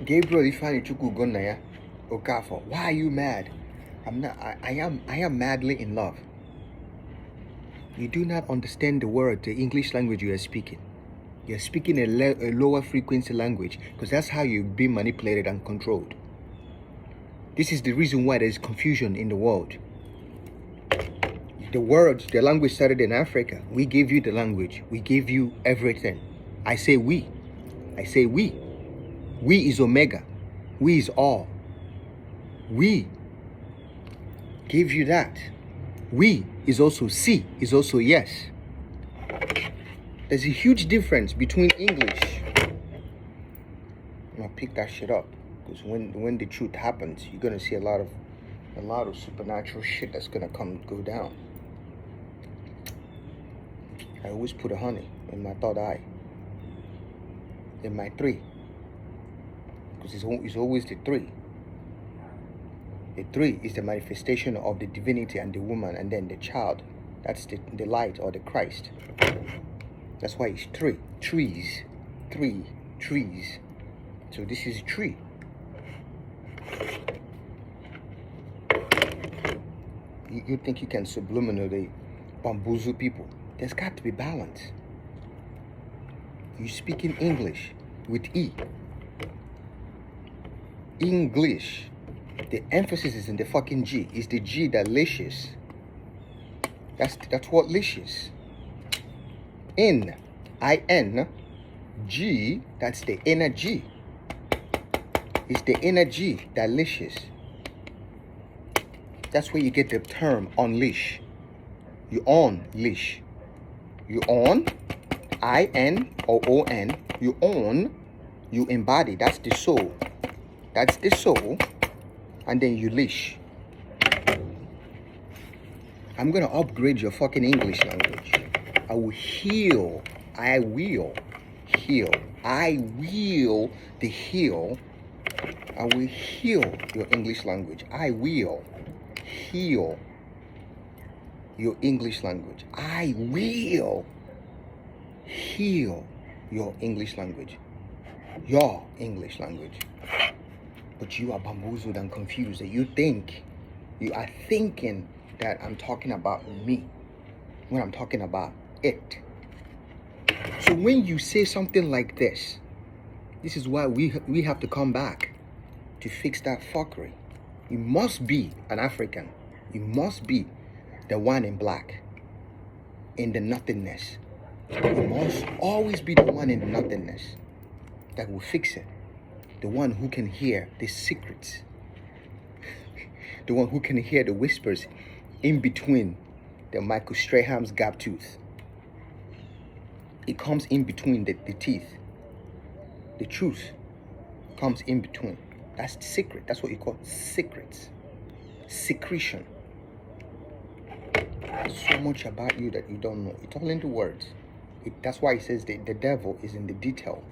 Gabriel Ifani Chuku Gonaya Okafo. Why are you mad? I'm not. I am madly in love. You do not understand the word, the English language you are speaking. You're speaking a lower frequency language because that's how you've been manipulated and controlled. This is the reason why there's confusion in the world. The words, the language started in Africa. We gave you the language. We gave you everything. I say we. I say we. We is Omega. We is all. We gave you that. We is also C, is also yes. There's a huge difference between English. I'm gonna pick that shit up because when the truth happens, you're gonna see a lot of supernatural shit that's gonna go down. I always put a honey in my third eye, in my three, because it's always the three. The three is the manifestation of the divinity and the woman, and then the child. That's the light or the Christ. That's why it's three. Trees. Three trees. So this is a tree. You think you can subliminally bamboozle people? There's got to be balance. You speak in English with E. English. The emphasis is in the fucking G. It's the G that lishes. That's what lishes. N, I-N, G, that's the inner G. It's the inner G that lishes. That's where you get the term unleash. You on leash. You on, I-N-O-O-N, you own, you embody. That's the soul. That's the soul. And then you leash. I'm gonna upgrade your fucking English language. I will heal. I will heal. I will the heal. I will heal your English language. I will heal your English language. I will heal your English language. Your English language. But you are bamboozled and confused. That you are thinking that I'm talking about me when I'm talking about it. So when you say something like this is why we have to come back to fix that fuckery. You must be an African. You must be the one in black, in the nothingness. You must always be the one in the nothingness that will fix it. The one who can hear the secrets. The one who can hear the whispers in between the Michael Strahan's gap tooth. It comes in between the teeth. The truth comes in between. That's the secret. That's what you call secrets. Secretion. There's so much about you that you don't know. It's all in the words. That's why it says the devil is in the detail.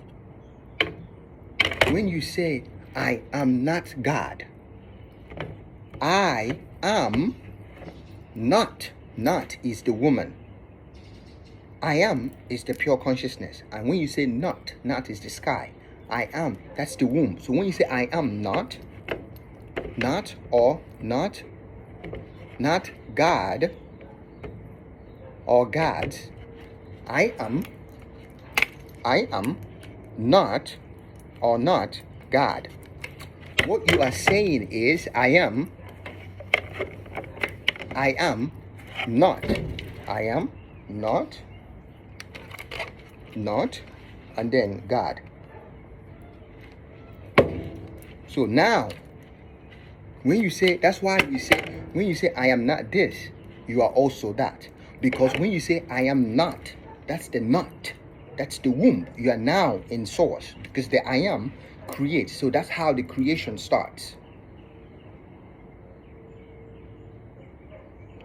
When you say, I am not God, I am not is the woman. I am is the pure consciousness. And when you say not is the sky. I am, that's the womb. So when you say I am not God or gods, I am not or not God. What you are saying is I am not. I am not, and then God. So now, when you say, that's why you say, when you say I am not this, you are also that. Because when you say I am not, that's the not. That's the womb. You are now in source because the I am creates. So that's how the creation starts.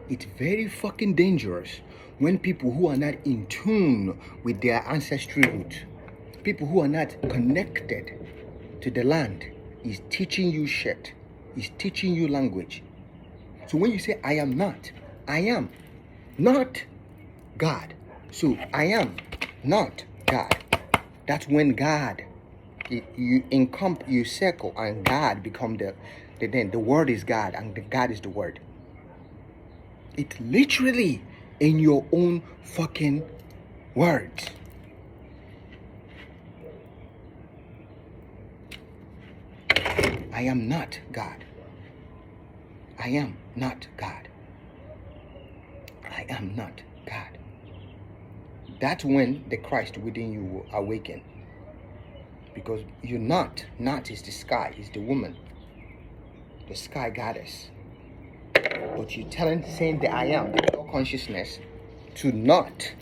It's very fucking dangerous when people who are not in tune with their ancestry root, people who are not connected to the land, is teaching you shit, is teaching you language. So when you say I am not God. So I am not God. That's when God You circle, and God become the word is God, and the God is the word. It's literally in your own fucking words. I am not God. I am not God. I am not God. That's when the Christ within you will awaken. Because you're not. Not is the sky, is the woman. The sky goddess. But you're saying the I am, the pure consciousness, to not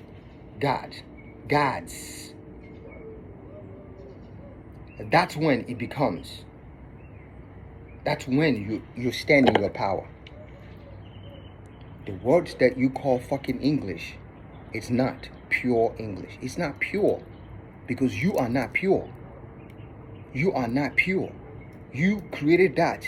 God. Gods. That's when it becomes. That's when you stand in your power. The words that you call fucking English, it's not pure English. It's not pure. Because you are not pure. You are not pure. You created that.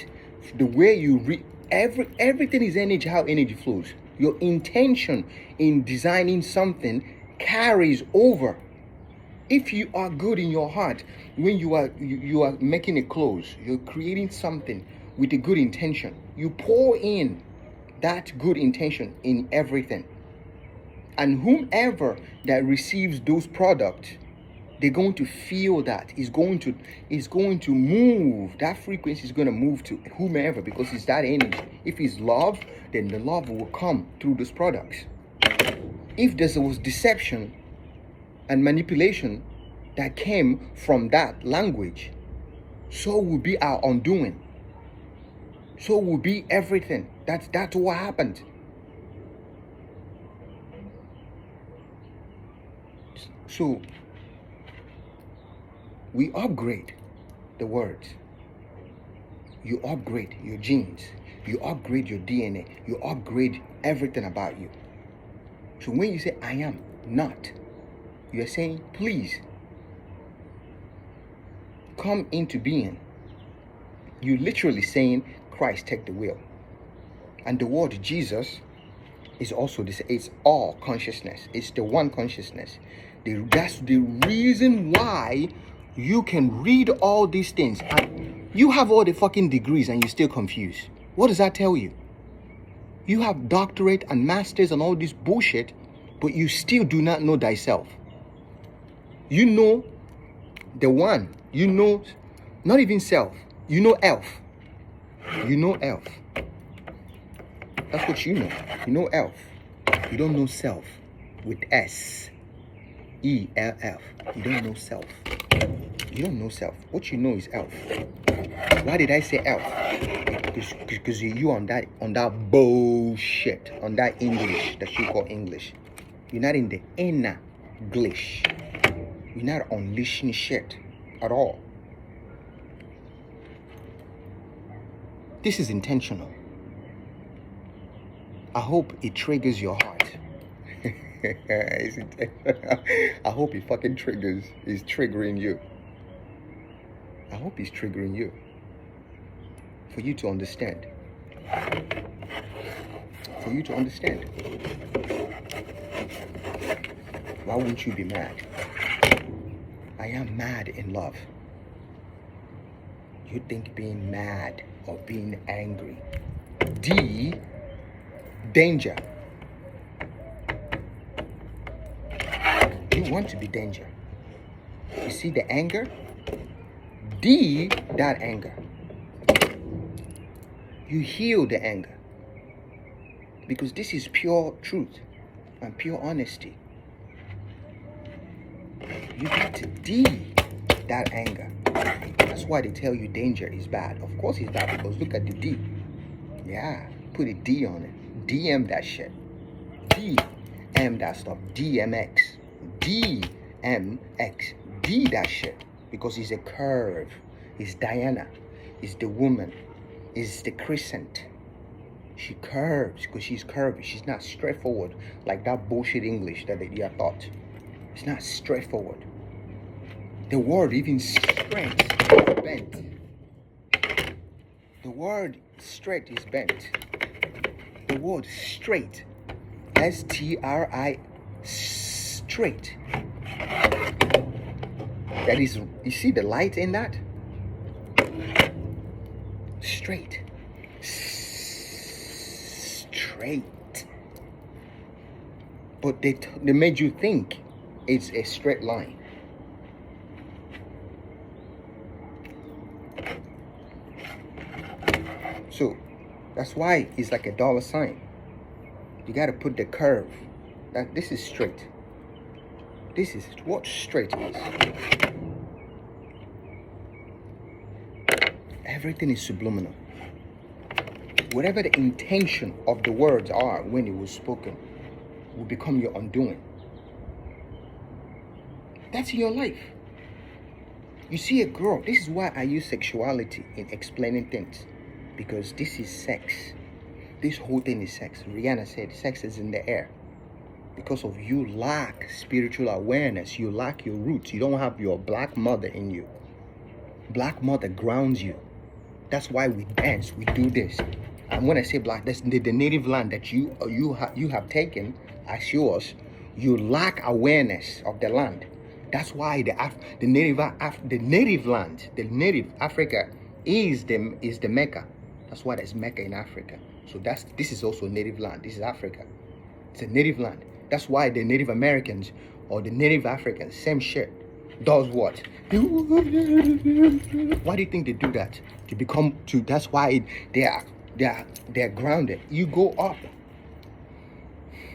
The way you read, everything is energy, how energy flows. Your intention in designing something carries over. If you are good in your heart, when you are making a clothes, you're creating something with a good intention. You pour in that good intention in everything. And whomever that receives those products, they're going to feel that. It's going to move. That frequency is going to move to whomever, because it's that energy. If it's love, then the love will come through those products. If there was deception and manipulation that came from that language, so will be our undoing. So will be everything. That's what happened. So we upgrade the words. You upgrade your genes. You upgrade your DNA. You upgrade everything about you. So when you say I am not, you're saying, please come into being. You're literally saying, Christ, take the wheel. And the word Jesus is also this. It's all consciousness. It's the one consciousness. That's the reason why you can read all these things. And you have all the fucking degrees and you're still confused. What does that tell you? You have doctorate and masters and all this bullshit, but you still do not know thyself. You know the one. You know not even self. You know elf. You know elf. That's what you know. You know elf. You don't know self with S. E-L-F. You don't know self. You don't know self. What you know is elf. Why did I say elf? Because you on that bullshit, on that English that you call English. You're not in the inner English. You're not unleashing shit at all. This is intentional. I hope it triggers your heart. I hope it fucking is triggering you. I hope it's triggering you. For you to understand. For you to understand. Why wouldn't you be mad? I am mad in love. You think being mad or being angry. D, danger. You want to be danger. You see the anger? D, that anger. You heal the anger. Because this is pure truth and pure honesty. You got to D that anger. That's why they tell you danger is bad. Of course it's bad, because look at the D. Yeah, put a D on it. DM that shit. DM that stuff. DMX. DMX. D that shit. Because it's a curve. It's Diana. It's the woman. It's the crescent. She curves because she's curvy. She's not straightforward like that bullshit English that they are taught. It's not straightforward. The word even straight is bent. The word straight is bent. The word straight, S-T-R-I, straight. That is, you see the light in that? Straight. Straight. But they made you think it's a straight line. So that's why it's like a dollar sign. You got to put the curve. That this is straight. This is what straight is. Everything is subliminal. Whatever the intention of the words are when it was spoken will become your undoing. That's in your life. You see a girl. This is why I use sexuality in explaining things. Because this is sex. This whole thing is sex. Rihanna said sex is in the air. Because of you lack spiritual awareness. You lack your roots. You don't have your black mother in you. Black mother grounds you. That's why we dance. We do this. And when I say black, that's the native land that you have taken as yours. You lack awareness of the land. That's why the native land, the native Africa is the Mecca. That's why there's Mecca in Africa. So this is also native land. This is Africa. It's a native land. That's why the Native Americans or the Native Africans, same shit, does what? Why do you think they do that? That's why they're grounded. You go up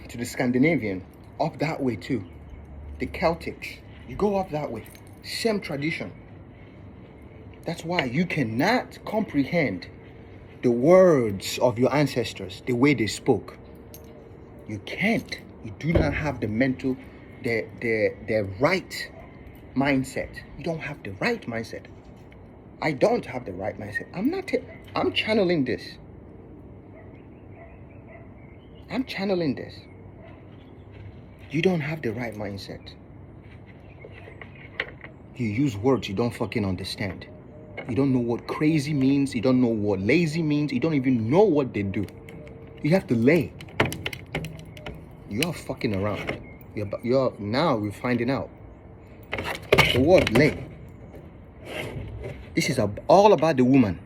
to the Scandinavian, up that way too. The Celtics, you go up that way. Same tradition. That's why you cannot comprehend the words of your ancestors, the way they spoke. You can't. You do not have the mental, the right mindset. You don't have the right mindset. I don't have the right mindset. I'm channeling this. I'm channeling this. You don't have the right mindset. You use words you don't fucking understand. You don't know what crazy means. You don't know what lazy means. You don't even know what they do. You have to lay. You're fucking around. Now we're finding out. The word lay. This is all about the woman.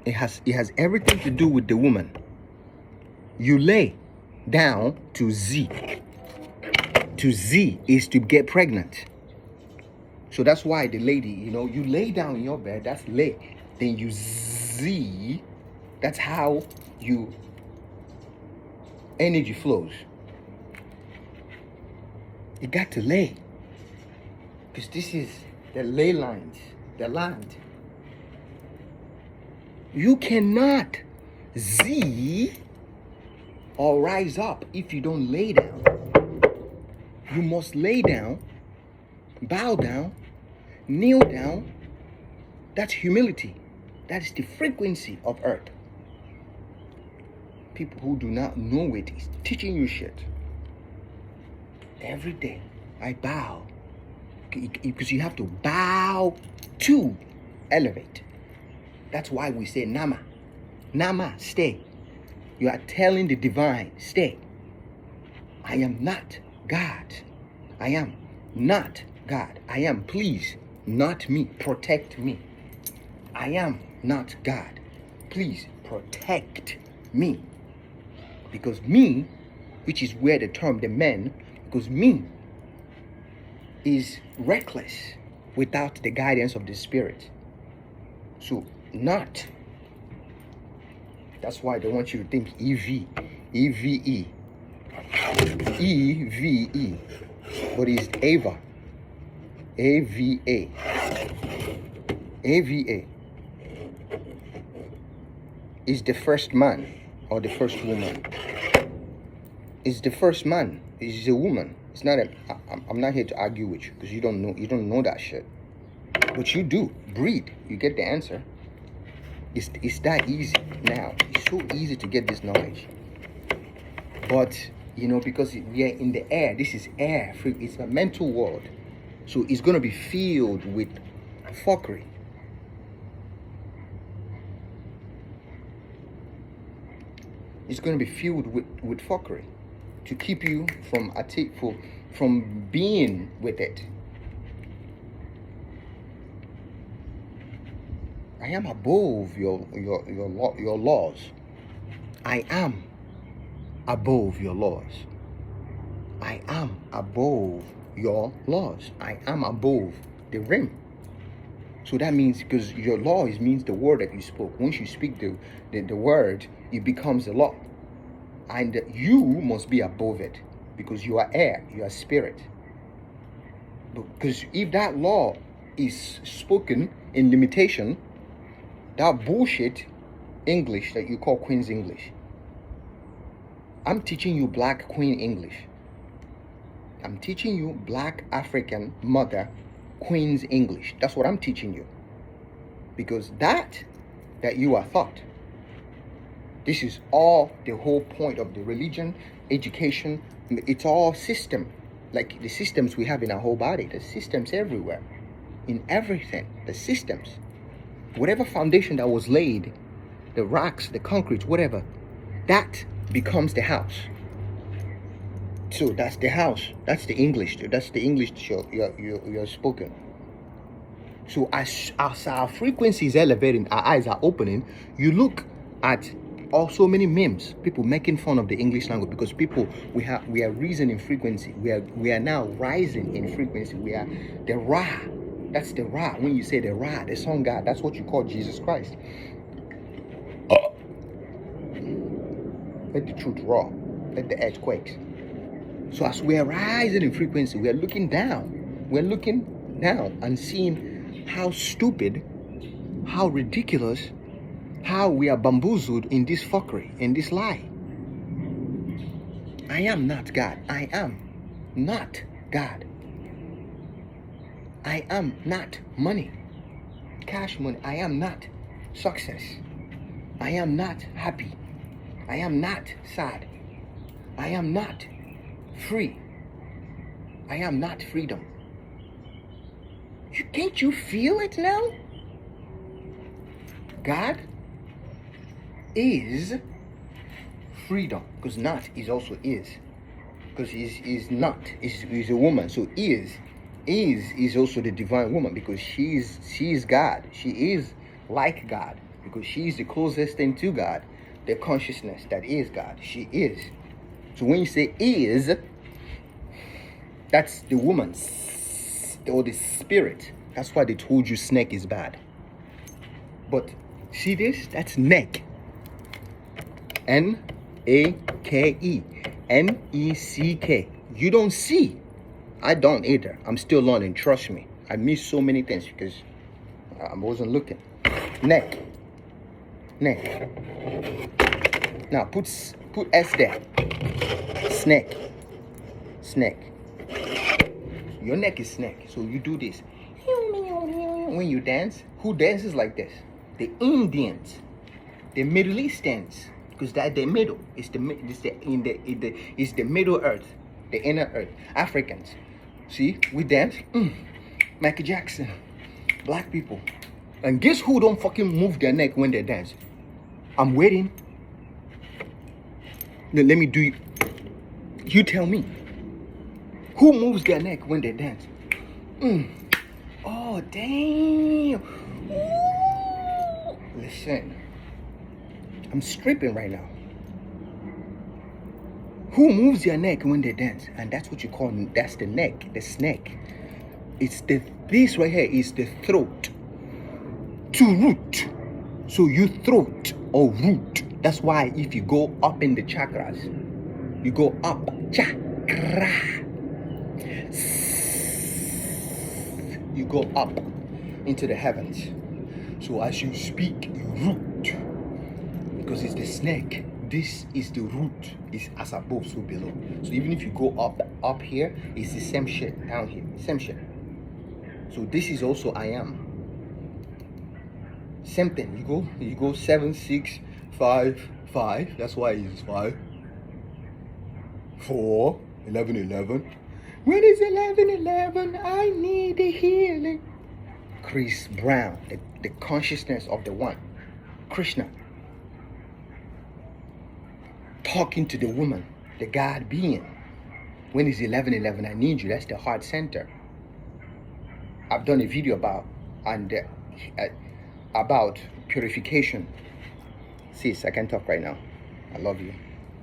It has everything to do with the woman. You lay down to Z. To Z is to get pregnant. So that's why the lady, you lay down in your bed, that's lay. Then you Z, that's how you energy flows. You got to lay. Because this is the ley lines, the land. You cannot Z or rise up if you don't lay down. You must lay down, bow down, kneel down. That's humility. That is the frequency of earth. People who do not know it is teaching you shit. Every day I bow. Because you have to bow to elevate. That's why we say Nama. Nama, stay. You are telling the divine, stay. I am not God. I am not God. I am, please, not me. Protect me. I am not God. Please protect me. Because me, which is where the term the man, because me is reckless without the guidance of the spirit. So not. That's why they want you to think EV, EVE, EVE, but it's Ava, AVA, AVA is the first man or the first woman. It's the first man. It's a woman. It's not I'm not here to argue with you because you don't know that shit. But you do. Breathe. You get the answer. It's that easy now. It's so easy to get this knowledge. But, because we are in the air. This is air. It's a mental world. So it's going to be filled with fuckery. It's going to be filled with fuckery to keep you from being with it. I am above your laws. I am above your laws. I am above your laws. I am above the rim. So that means, because your law means the word that you spoke. Once you speak the word, it becomes the law. And you must be above it, because you are air, you are spirit. Because if that law is spoken in limitation, that bullshit English that you call Queen's English, I'm teaching you Black Queen English. I'm teaching you Black African mother Queen's English. That's what I'm teaching you. Because that you are taught. This is all the whole point of the religion, education. It's all system. Like the systems we have in our whole body. The systems everywhere. In everything. The systems. Whatever foundation that was laid, the rocks, the concrete, whatever, that becomes the house. So that's the house. That's the English. That's the English you're spoken. So as our frequency is elevating, our eyes are opening, you look at also many memes, people making fun of the English language, because people, we are rising in frequency. We are now rising in frequency. We are the Ra. That's the Ra. When you say the Ra, the sun God, that's what you call Jesus Christ. Let the truth roar. Let the earth quake. So as we are rising in frequency, we are looking down. We're looking down and seeing how stupid, how ridiculous, how we are bamboozled in this fuckery, in this lie. I am not God. I am not God. I am not money, cash money. I am not success. I am not happy. I am not sad. I am not free. I am not freedom. Can't you feel it now? God is freedom, because not is also is, because is not is a woman. So is also the divine woman, because she is God. She is like God, because she is the closest thing to God, the consciousness that is God. She is. So when you say is, that's the woman or the spirit. That's why they told you snake is bad. But see this? That's neck. N-A-K-E. N-E-C-K. You don't see. I don't either. I'm still learning. Trust me. I missed so many things because I wasn't looking. Neck. Neck. Now put S there. Snake. Snake. Your neck is snake. So you do this. When you dance, who dances like this? The Indians, the Middle Easterns, because that the middle is the middle earth, the inner earth. Africans, see, we dance. Michael Jackson, black people, and guess who don't fucking move their neck when they dance? I'm waiting. Let me do. You tell me. Who moves their neck when they dance? Oh, damn. Ooh. Listen. I'm stripping right now. Who moves their neck when they dance? And that's what you call, that's the neck, the snake. It's this right here is the throat. To root. So you throat or root. That's why if you go up in the chakras, you go up. Chakra. You go up into the heavens. So as you speak, you root, because it's the snake. This is the root. It's as above, so below. So even if you go up here, it's the same shit down here. Same shit. So this is also I am. Same thing. You go 7, 6, 5, 5. That's why it's 5. 4, 11, 11. When it's 11, 11, I need a healing. Chris Brown, the consciousness of the one. Krishna. Talking to the woman, the God being. When it's 11, 11, I need you. That's the heart center. I've done a video about, and about purification. Sis, I can't talk right now. I love you.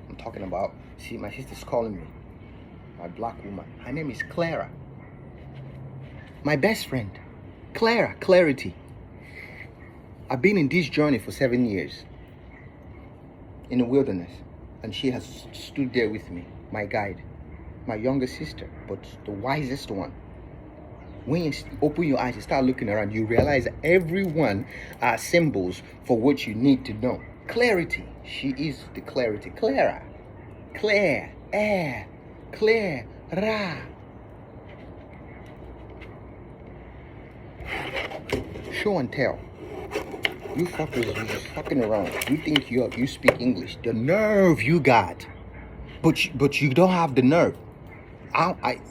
I'm talking about, see, my sister's calling me. My black woman. Her name is Clara. My best friend. Clara, Clarity. I've been in this journey for 7 years. In the wilderness. And she has stood there with me. My guide. My younger sister. But the wisest one. When you open your eyes and start looking around, you realize that everyone are symbols for what you need to know. Clarity. She is the clarity. Clara. Claire. Air. Claire. Ra. Show and tell. You fuckers, you just fucking around. You think you speak English. The nerve you got. But you don't have the nerve.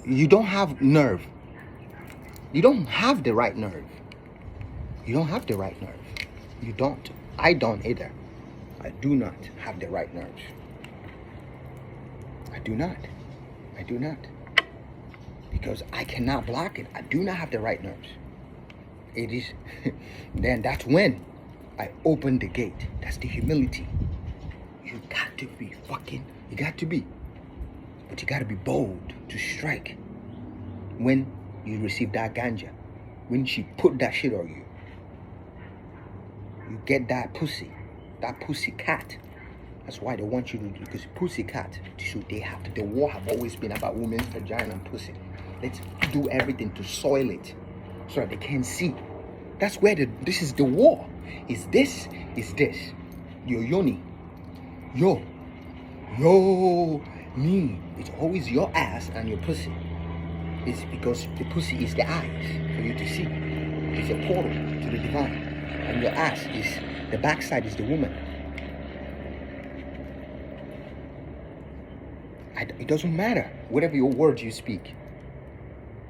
You don't have nerve. You don't have the right nerve. You don't have the right nerve. You don't. I don't either. I do not have the right nerves. I do not. I do not. Because I cannot block it. I do not have the right nerves. It is, then that's when I open the gate. That's the humility. You got to be fucking, you got to be. But you got to be bold to strike when you receive that ganja. When she put that shit on you. You get that pussy cat. That's why they want you to do, because pussy cat, so they have to, the war have always been about women's vagina and pussy. Let's do everything to soil it so that they can't see. That's where this is the war. Is this. Your yoni. Yo, me. It's always your ass and your pussy. It's because the pussy is the eyes for you to see. It's a portal to the divine. And your ass is, the backside is the woman. It doesn't matter whatever your words you speak.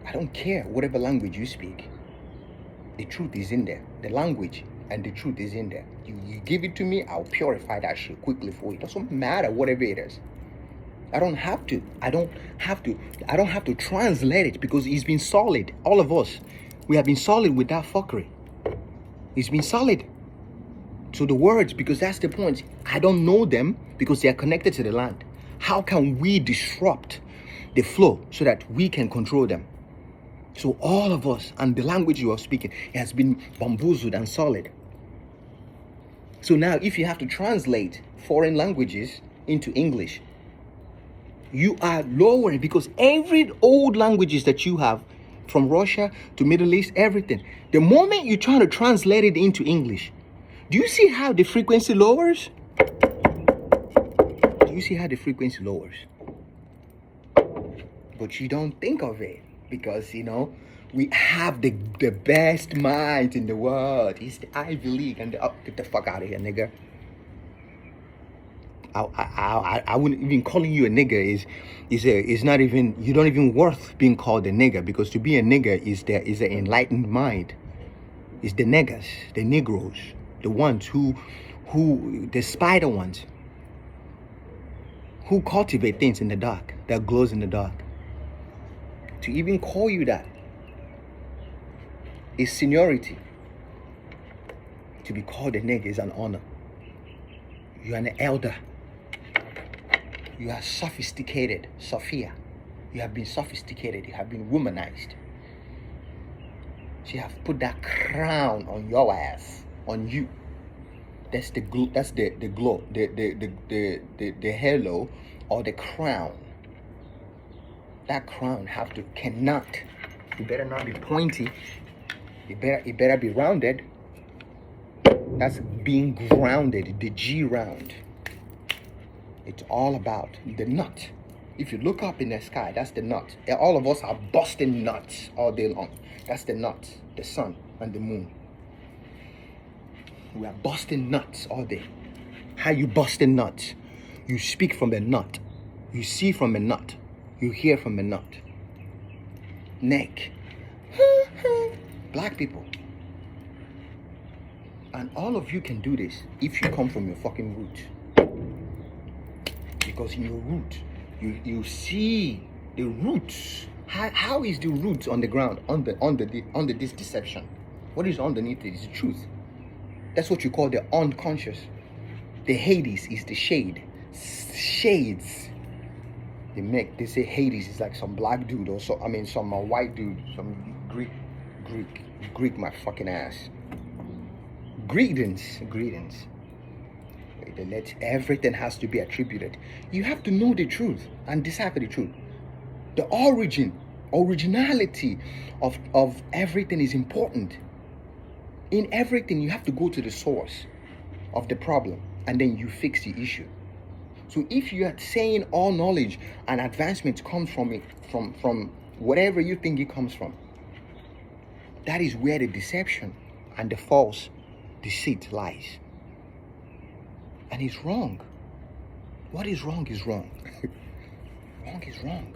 I don't care whatever language you speak. The truth is in there. The language and the truth is in there. You give it to me, I'll purify that shit quickly for you. It doesn't matter whatever it is. I don't have to translate it because it's been solid. All of us, we have been solid with that fuckery. It's been solid. So the words, because that's the point. I don't know them because they are connected to the land. How can we disrupt the flow so that we can control them? So all of us, and the language you are speaking, it has been bamboozled and solid. So now if you have to translate foreign languages into English, you are lowering, because every old languages that you have, from Russia to Middle East, everything, the moment you're trying to translate it into English, do you see how the frequency lowers? Do you see how the frequency lowers? But you don't think of it because, you know, we have the best minds in the world. It's the Ivy League and get the fuck out of here, nigga. I wouldn't even, calling you a nigga is not even, you don't even worth being called a nigga, because to be a nigga is an enlightened mind. It's the niggas, the Negroes, the ones who the spider ones who cultivate things in the dark, that glows in the dark. To even call you that is seniority. To be called a nigga is an honor. You are an elder. You are sophisticated, Sophia. You have been sophisticated. You have been womanized. She have put that crown on your ass, on you. That's the glow. That's the glow, the halo, or the crown. That crown cannot. It better not be pointy. It better be rounded. That's being grounded. The G round. It's all about the nut. If you look up in the sky, that's the nut. All of us are busting nuts all day long. That's the nut, the sun and the moon. We are busting nuts all day. How you busting nuts? You speak from a nut. You see from a nut. You hear from a nut. Neck. Black people. And all of you can do this if you come from your fucking root. Because in your root, you see the roots. How is the roots on the ground, under this deception? What is underneath it is the truth. That's what you call the unconscious. The Hades is the shade. Shades. They say Hades is like some black dude or so. I mean, some white dude, some Greek, my fucking ass. Greetings. Everything has to be attributed. You have to know the truth and decipher the truth. The originality of everything is important. In everything, you have to go to the source of the problem, and then you fix the issue. So if you are saying all knowledge and advancement comes from whatever you think it comes from, that is where the deception and the false deceit lies. And it's wrong. What is wrong is wrong. Wrong is wrong.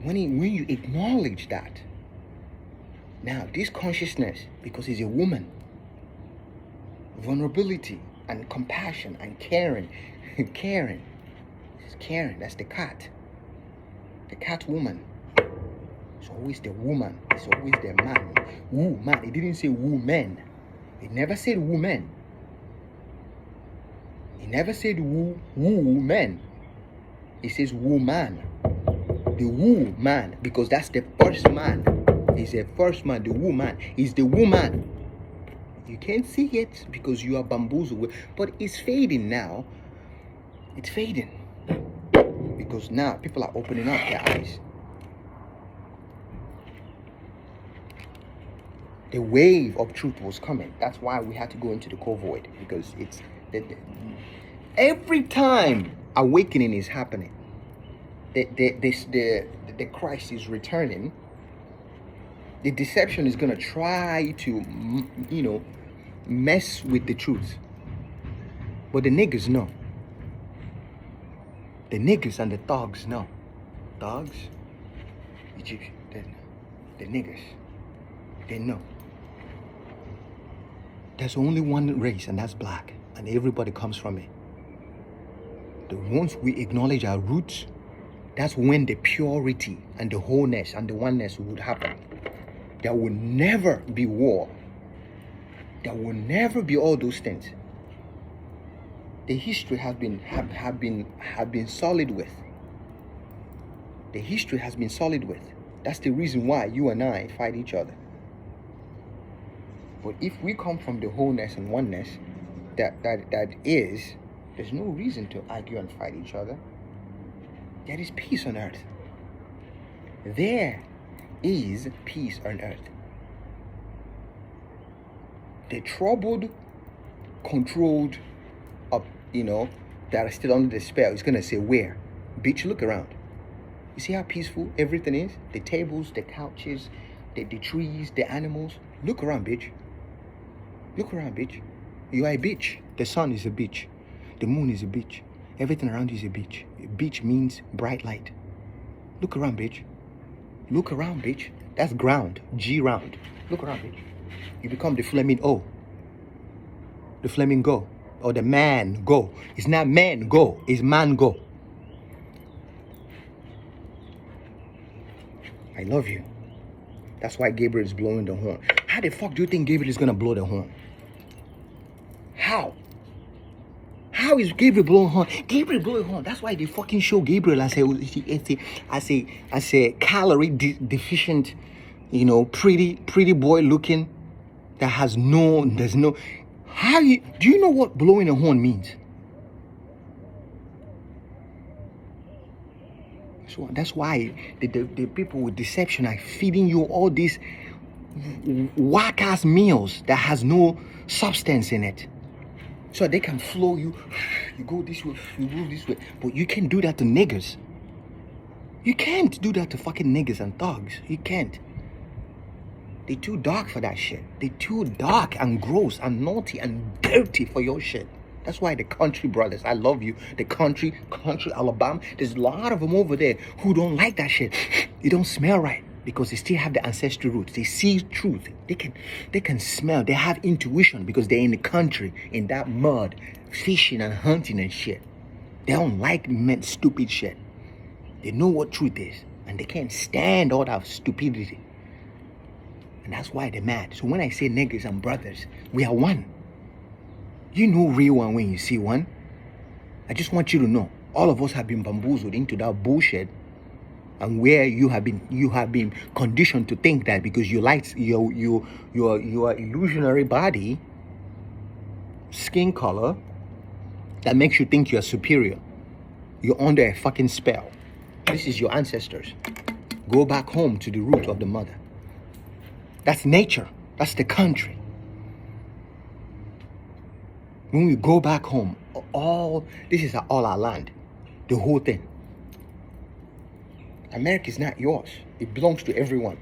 When you acknowledge that, now this consciousness, because it's a woman, vulnerability and compassion and caring. It's caring. That's the cat. The cat woman. It's always the woman. It's always the man. Woman. It didn't say woman. It never said woman. It never said woman. It says woman. The woman, because that's the first man. It's the first man. The woman is the woman. You can't see it because you are bamboozled. But it's fading now. It's fading. Because now people are opening up their eyes. The wave of truth was coming. That's why we had to go into the covoid. Because it's every time awakening is happening, the Christ is returning, the deception is going to try to, mess with the truth. But the niggas know. The niggas and the thugs know. Thugs, Egyptian, they know. The niggas, they know. There's only one race, and that's black. And everybody comes from it. Once we acknowledge our roots, that's when the purity and the wholeness and the oneness would happen. There will never be war. There will never be all those things. The history have been solid with. The history has been solid with. That's the reason why you and I fight each other. But if we come from the wholeness and oneness, there's no reason to argue and fight each other. There is peace on earth. There is peace on earth. The troubled, controlled, that are still under the spell is gonna say, where? Bitch, look around. You see how peaceful everything is? The tables, the couches, the trees, the animals. Look around, bitch. Look around, bitch. You are a bitch. The sun is a bitch. The moon is a bitch. Everything around you is a bitch. A bitch means bright light. Look around, bitch. Look around, bitch. That's ground. G round. Look around, bitch. You become the flaming O. The flamingo. Or the man go. It's not man go. It's man go. I love you. That's why Gabriel is blowing the horn. How the fuck do you think Gabriel is going to blow the horn? How? How is Gabriel blowing horn? Gabriel blowing horn. That's why they fucking show Gabriel as a calorie deficient, pretty boy looking that has there's no. Do you know what blowing a horn means? So that's why the people with deception are feeding you all these whack ass meals that has no substance in it. So they can flow you. You go this way, you move this way. But you can't do that to niggas. You can't do that to fucking niggas and thugs. You can't. They're too dark for that shit. They're too dark and gross and naughty and dirty for your shit. That's why the country brothers, I love you. The country Alabama, there's a lot of them over there who don't like that shit. It don't smell right because they still have the ancestral roots. They see truth. They can smell. They have intuition because they're in the country, in that mud, fishing and hunting and shit. They don't like stupid shit. They know what truth is and they can't stand all that stupidity. And that's why they're mad. So when I say niggas and brothers, we are one. You know real one when you see one. I just want you to know, all of us have been bamboozled into that bullshit, and where you have been conditioned to think that because you like your illusionary body, skin color, that makes you think you're superior. You're under a fucking spell. This is your ancestors. Go back home to the root of the mother. That's nature. That's the country. When we go back home, this is all our land. The whole thing. America is not yours. It belongs to everyone.